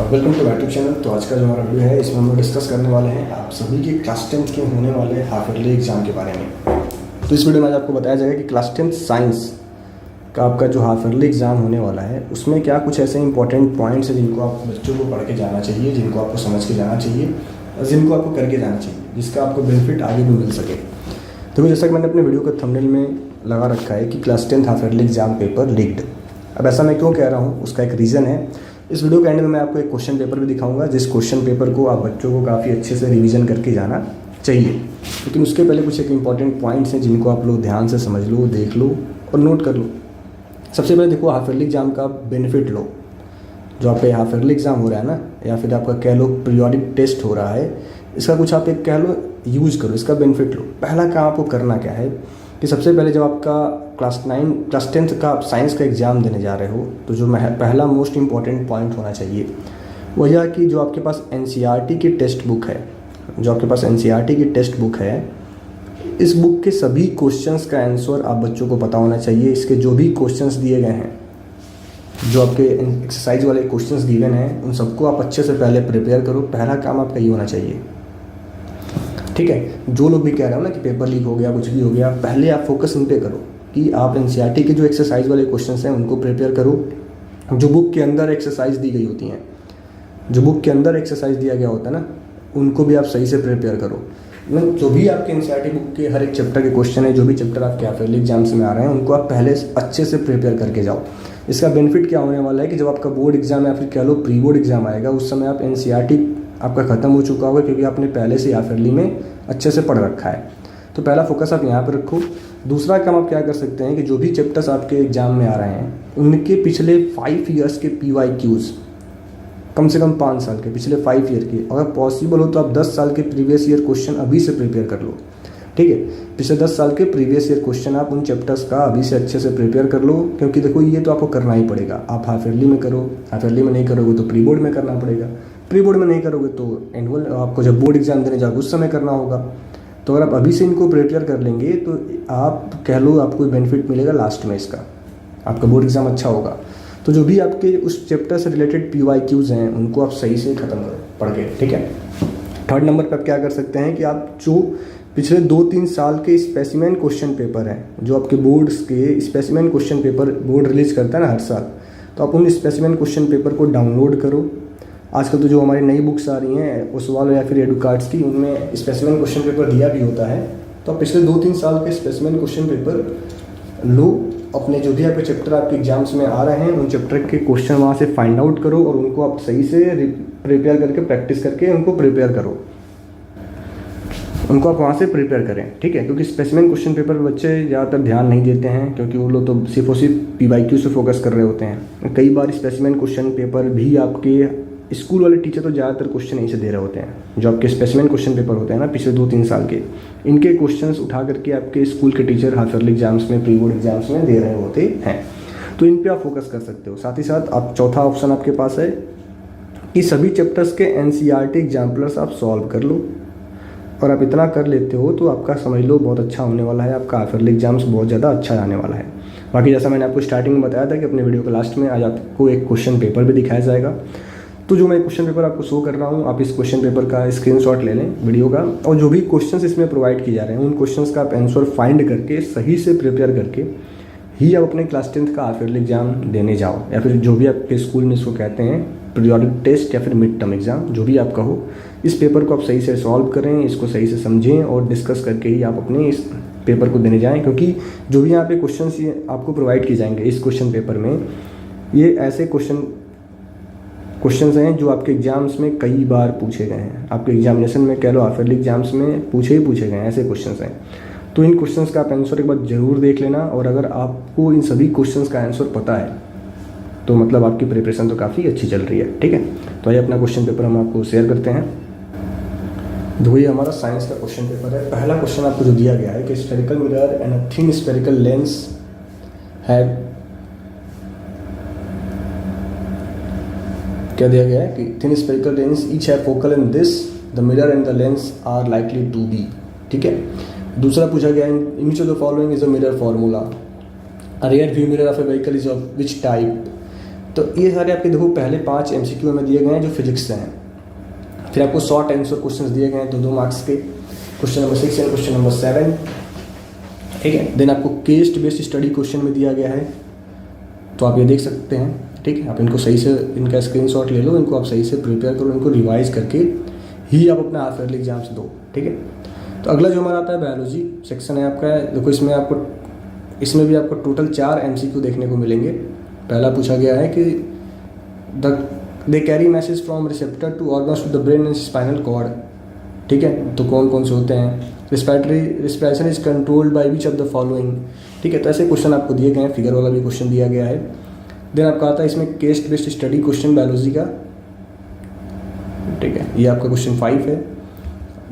Welcome to YouTube channel. तो आज का जो हमारा वीडियो है इसमें हम लोग डिस्कस करने वाले हैं आप सभी के क्लास 10th के होने वाले हाफ ईयरली एग्जाम के बारे में। तो इस वीडियो में आज आपको बताया जाएगा कि क्लास 10th साइंस का आपका जो हाफ ईयरली एग्जाम होने वाला है उसमें क्या कुछ ऐसे इंपॉर्टेंट पॉइंट्स हैं जिनको आप बच्चों को पढ़ के जाना चाहिए, जिनको आपको समझ के जाना चाहिए और जिनको आपको करके जाना चाहिए, जिसका आपको बेनिफिट आगे भी मिल सके। तो जैसा कि मैंने अपने वीडियो का थंबनेल में लगा रखा है कि class 10th half yearly exam paper leaked. अब ऐसा मैं क्यों कह रहा हूँ, उसका एक रीज़न है। इस वीडियो के एंड में मैं आपको एक क्वेश्चन पेपर भी दिखाऊंगा जिस क्वेश्चन पेपर को आप बच्चों को काफ़ी अच्छे से रिवीजन करके जाना चाहिए। लेकिन उसके पहले कुछ एक इंपॉर्टेंट पॉइंट्स हैं जिनको आप लोग ध्यान से समझ लो, देख लो और नोट कर लो। सबसे पहले देखो, हाफ ईयरली एग्जाम का बेनिफिट लो। जो आपका हाफ ईयरली एग्जाम हो रहा है ना, या फिर आपका कह लो पीरियोडिक टेस्ट हो रहा है, इसका कुछ आप एक कह लो यूज़ करो, इसका बेनिफिट लो। पहला काम आपको करना क्या है कि सबसे पहले जब आपका क्लास 10th का आप साइंस का एग्ज़ाम देने जा रहे हो तो जो पहला मोस्ट इम्पॉर्टेंट पॉइंट होना चाहिए वो यह कि जो आपके पास एनसीईआरटी की टेक्स्ट बुक है, इस बुक के सभी क्वेश्चंस का आंसर आप बच्चों को पता होना चाहिए। इसके जो भी क्वेश्चंस दिए गए हैं, जो आपके एक्सरसाइज वाले क्वेश्चंस गिवन हैं, उन सबको आप अच्छे से पहले प्रिपेयर करो। पहला काम आपका ये होना चाहिए, ठीक है। जो लोग भी कह रहे हो ना कि पेपर लीक हो गया, कुछ भी हो गया, पहले आप फोकस इन पे करो कि आप एनसीईआरटी के जो एक्सरसाइज वाले क्वेश्चंस हैं उनको प्रिपेयर करो। जो बुक के अंदर एक्सरसाइज दी गई होती हैं, जो बुक के अंदर एक्सरसाइज दिया गया होता है ना, उनको भी आप सही से प्रिपेयर करो। मतलब जो भी आपके एनसीईआरटी बुक के हर एक चैप्टर के क्वेश्चन है, जो भी चैप्टर आपके हाफ ईयरली एग्जाम्स में आ रहे हैं, उनको आप पहले अच्छे से प्रिपेयर करके जाओ। इसका बेनिफिट क्या होने वाला है कि जब आपका बोर्ड एग्जाम या फिर कह लो प्री बोर्ड एग्जाम आएगा, उस समय आप एनसीईआरटी आपका ख़त्म हो चुका होगा क्योंकि आपने पहले से हाफ ईयरली में अच्छे से पढ़ रखा है। तो पहला फोकस आप यहाँ पर रखो। दूसरा काम आप क्या कर सकते हैं कि जो भी चैप्टर्स आपके एग्जाम में आ रहे हैं उनके पिछले 5 ईयर्स के PYQs, कम से कम 5 साल के पिछले 5 ईयर के, अगर पॉसिबल हो तो आप 10 साल के प्रीवियस ईयर क्वेश्चन अभी से प्रिपेयर कर लो, ठीक है। पिछले 10 साल के प्रीवियस ईयर क्वेश्चन आप उन चैप्टर्स का अभी से अच्छे से प्रिपेयर कर लो, क्योंकि देखो ये तो आपको करना ही पड़ेगा। आप हाफ ईयरली में करो, हाफ ईयरली में नहीं करोगे तो प्री बोर्ड में करना पड़ेगा, प्री बोर्ड में नहीं करोगे तो एनुअल आपको जब बोर्ड एग्जाम देने जाओगे उस समय करना होगा। तो अगर आप अभी से इनको प्रिपेयर कर लेंगे तो आप कह लो आपको बेनिफिट मिलेगा लास्ट में, इसका आपका बोर्ड एग्जाम अच्छा होगा। तो जो भी आपके उस चैप्टर से रिलेटेड PYQs हैं उनको आप सही से ख़त्म करो पढ़ के, ठीक है। थर्ड नंबर पर आप क्या कर सकते हैं कि आप जो पिछले 2-3 साल के स्पेसिमेन क्वेश्चन पेपर हैं, जो आपके बोर्ड्स के specimen question paper board release करता है ना हर साल, तो आप उन स्पेसिमेन क्वेश्चन पेपर को डाउनलोड करो। आजकल तो जो हमारी नई बुक्स आ रही हैं ओसवाल या फिर एडुकार्ड्स की, उनमें स्पेसिमेन क्वेश्चन पेपर दिया भी होता है। तो आप पिछले 2-3 साल के स्पेसिमेन क्वेश्चन पेपर लो, अपने जो भी आपके चैप्टर आपके एग्जाम्स में आ रहे हैं उन चैप्टर के क्वेश्चन वहाँ से फाइंड आउट करो और उनको आप सही से प्रिपेयर करके प्रैक्टिस करके उनको प्रिपेयर करो, उनको आप वहाँ से प्रिपेयर करें, ठीक है। क्योंकि स्पेसिमेन क्वेश्चन पेपर बच्चे ज़्यादातर ध्यान नहीं देते हैं, क्योंकि वो लोग तो सिर्फ और सिर्फ PYQ से फोकस कर रहे होते हैं। कई बार स्पेसिमेन क्वेश्चन पेपर भी आपके स्कूल वाले टीचर तो ज़्यादातर क्वेश्चन यहीं से दे रहे होते हैं। जो आपके स्पेसिमेन क्वेश्चन पेपर होते हैं ना पिछले 2-3 साल के, इनके क्वेश्चंस उठा करके आपके स्कूल के टीचर हाफ ईयरली एग्जाम्स में, प्री बोर्ड एग्जाम्स में दे रहे होते हैं। तो इन पे आप फोकस कर सकते हो। साथ ही साथ आप चौथा ऑप्शन आपके पास है कि सभी चैप्टर्स के NCERT एग्जाम्पलर्स आप सॉल्व कर लो, और आप इतना कर लेते हो तो आपका समझ लो बहुत अच्छा होने वाला है, आपका हाफ ईयरली एग्जाम्स बहुत ज़्यादा अच्छा जाने वाला है। बाकी जैसा मैंने आपको स्टार्टिंग में बताया था कि अपने वीडियो के लास्ट में आज आपको एक क्वेश्चन पेपर भी दिखाया जाएगा। तो जो मैं क्वेश्चन पेपर आपको शो कर रहा हूँ, आप इस क्वेश्चन पेपर का स्क्रीनशॉट ले लें वीडियो का, और जो भी क्वेश्चंस इसमें प्रोवाइड किए जा रहे हैं उन क्वेश्चंस का आप आंसर फाइंड करके सही से प्रिपेयर करके ही आप अपने क्लास 10th का हाफ ईयरली एग्जाम देने जाओ, या फिर जो भी आपके स्कूल में इसको कहते हैं पीरियोडिक टेस्ट या फिर मिड टर्म एग्जाम, जो भी आपका हो। इस पेपर को आप सही से सॉल्व करें, इसको सही से समझें और डिस्कस करके ही आप अपने इस पेपर को देने जाएँ, क्योंकि जो भी यहाँ पे क्वेश्चंस ये आपको प्रोवाइड किए जाएंगे इस क्वेश्चन पेपर में, ये ऐसे क्वेश्चंस हैं जो आपके एग्जाम्स में कई बार पूछे गए हैं। आपके एग्जामिनेशन में कह लो हाफ ईयरली एग्जाम्स में पूछे गए हैं ऐसे क्वेश्चंस हैं। तो इन क्वेश्चंस का आप आंसर एक बार ज़रूर देख लेना, और अगर आपको इन सभी क्वेश्चंस का आंसर पता है तो मतलब आपकी प्रिपरेशन तो काफ़ी अच्छी चल रही है, ठीक है। तो ये अपना क्वेश्चन पेपर हम आपको शेयर करते हैं। तो ये हमारा साइंस का क्वेश्चन पेपर है। पहला क्वेश्चन आपको जो दिया गया है कि spherical mirror and a thin spherical lens है, क्या दिया गया है कि thin spherical lens each have focal in this, the mirror and the lens are likely to be, ठीक है। दूसरा पूछा गया in which of the following is a mirror formula, a rear view mirror of a vehicle is of which type, तो ये सारे आपके देखो पहले 5 MCQ में दिए गए हैं जो फिजिक्स से हैं। फिर आपको शॉर्ट आंसर क्वेश्चंस दिए गए हैं 2-2 मार्क्स के, question number 6 and question number 7, ठीक है। देन आपको केस बेस्ड स्टडी क्वेश्चन में दिया गया है, तो आप ये देख सकते हैं, ठीक है। आप इनको सही से इनका स्क्रीनशॉट ले लो, इनको आप सही से प्रिपेयर करो, इनको रिवाइज करके ही आप अपना हाफ ईयरली एग्जाम्स दो, ठीक है। तो अगला जो हमारा आता है बायोलॉजी सेक्शन है आपका, देखो इसमें भी आपको टोटल 4 MCQ देखने को मिलेंगे। पहला पूछा गया है कि they carry message from receptor to organs to the brain and spinal cord, ठीक है। तो कौन कौन से होते हैं, respiration is controlled by which of the following, ठीक है। तो ऐसे क्वेश्चन आपको दिए गए हैं, फिगर वाला भी क्वेश्चन दिया गया है। देन आपका आता है इसमें case based study question biology का, ठीक है। ये आपका क्वेश्चन 5 है।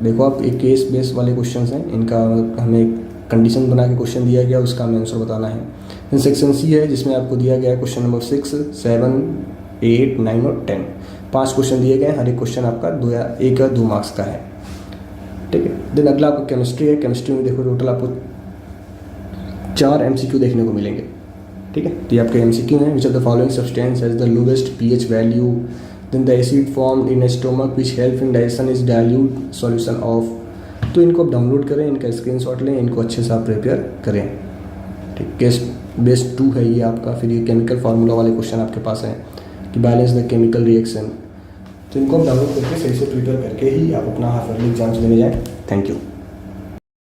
देखो आप एक केस बेस्ड वाले क्वेश्चन हैं, इनका हमें कंडीशन बना के क्वेश्चन दिया गया, उसका हमें आंसर बताना है। देन सेक्शन सी है जिसमें आपको दिया गया है क्वेश्चन नंबर 6, 7, 8, 9 और 10, 5 क्वेश्चन दिए गए हैं। हर एक क्वेश्चन आपका 1 या 2 मार्क्स का है, ठीक है। देन अगला आपको केमिस्ट्री है। केमिस्ट्री में देखो टोटल आपको 4 MCQ देखने को मिलेंगे, ठीक है। तो ये आपके MCQ हैं, which of the following substance has the lowest pH value, then the acid form in stomach which help in digestion is dilute solution of. तो इनको आप डाउनलोड करें, इनका स्क्रीनशॉट लें, इनको अच्छे से आप प्रिपेयर करें, ठीक। केस बेस्ड 2 है ये आपका। फिर ये केमिकल फार्मूला वाले क्वेश्चन आपके पास हैं कि बैलेंस द केमिकल रिएक्शन। तो इनको आप डाउनलोड करके सही से प्रिपेयर करके ही आप अपना हाफ ईयरली एग्जाम्स देने जाएँ। Thank you.